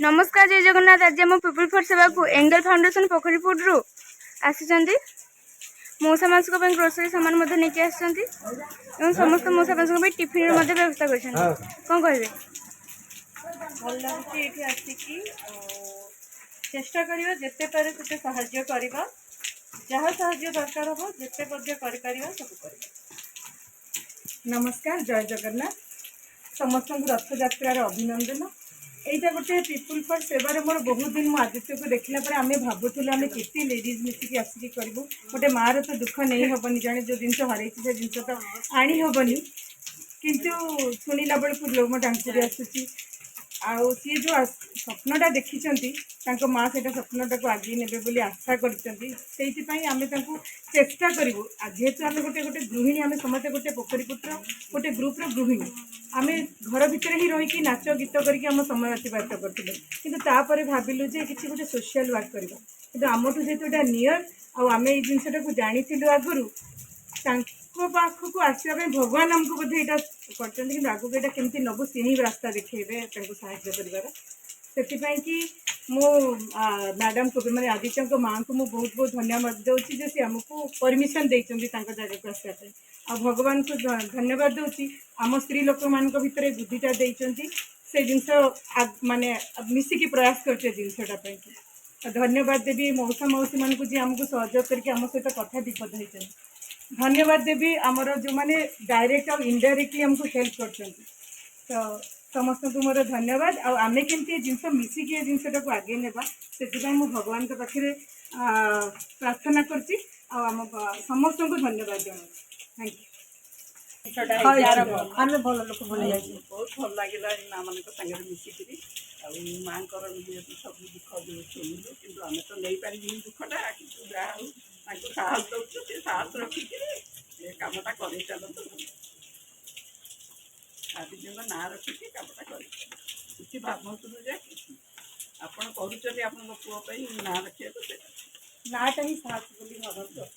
नमस्कार जय जगन्नाथ। आज आम पिपुल फॉर सेवा को एंगल फाउंडेशन पोखरीपुर रु आसी मौसा मानसिक ग्रोसरी सामान नहीं समस्त मौसा मानसिक टिफिन व्यवस्था कर कौन कहे भल लगे ये आसिकी चेष्टा करियो जिते पारे सेते साहाय्य करिबा जहाँ साहाय्य दरकार हो जिते पद्य करि परिबा सब करिबा। नमस्कार जय जगन्नाथ समस्त रथ यात्रार अभिनंदन। এইটা गोटे पिपुल फॉर सेवार मोर बहुत दिन मुझे आदित्य को देखला पर आमे भाबुथुलु आमे केते लेडीज मिसिकी आसिकी करिवु गोटे मार तो दुख नहीं हबनी जाने जो जिनस हरैछि से जिनस तो आनी हबनी किंतु सुनिला बेलू लोम टांकुरी आसुची आउ सी जो स्वप्नटा देखी माँ से स्वप्नटा को आगे ने बोली आशा करें चेष्टा करूँ जेहेतु आम गोटे गोटे गृहिणी आम समस्त गोटे पोखरीपुटर गोटे ग्रुप्र गृहिणी आम घर भितर ही रही नाच गीत करके समय अतिबाहित करूँ कि भाविलु जे किसी गोटे सोशल वर्क करवा कि आमठू जेहेतु नियर आम ये जिनसा को जानी आगुरी पाखक आसवाई भगवान आमको बोधे यहाँ कर आगे यहाँ केमती नबू सी ही रास्ता देखेबे साहय कर कि मो मैडम को मैंने आदित्य माँ को मुझे बहुत बहुत धन्यवाद दूसरी जे सी आमको परमिशन देती जगह को आसवाई आ भगवान को धन्यवाद दूसरी आम स्त्री लोक मान भितर बुद्धिटा देती से जिनस माने मिसिकी प्रयास करते जिनसटा धन्यवाद देवी मौसा मौसी मान को जी आमको सहयोग करके आम सहित कथा विपद होती धन्यवाद देवी आमर जो मैंने डायरेक्ट और इनडायरेक्टली हमको हेल्प कर तो समस्त को मोर धन्यवाद आमे केमती जिनस मिसिकी जिनसटा को आगे नेबा से भगवान के पाखे प्रार्थना करची आम समस्त को धन्यवाद जनाऊँ। थैंक यू आम भल लोक बहुत भल लगे माँ मान सागर मिसिकी माँ सब दुख शुणु कि आम तो नहीं पारि दुखटा कि जहाँ साहस दौर से साहस रखिकी कमटा कर चलत आदित्य ना रखिकी कमटा कर किसी भावतुलु जे आपण कर पुओ ना रखा नाटा ही साहस बोली भावत।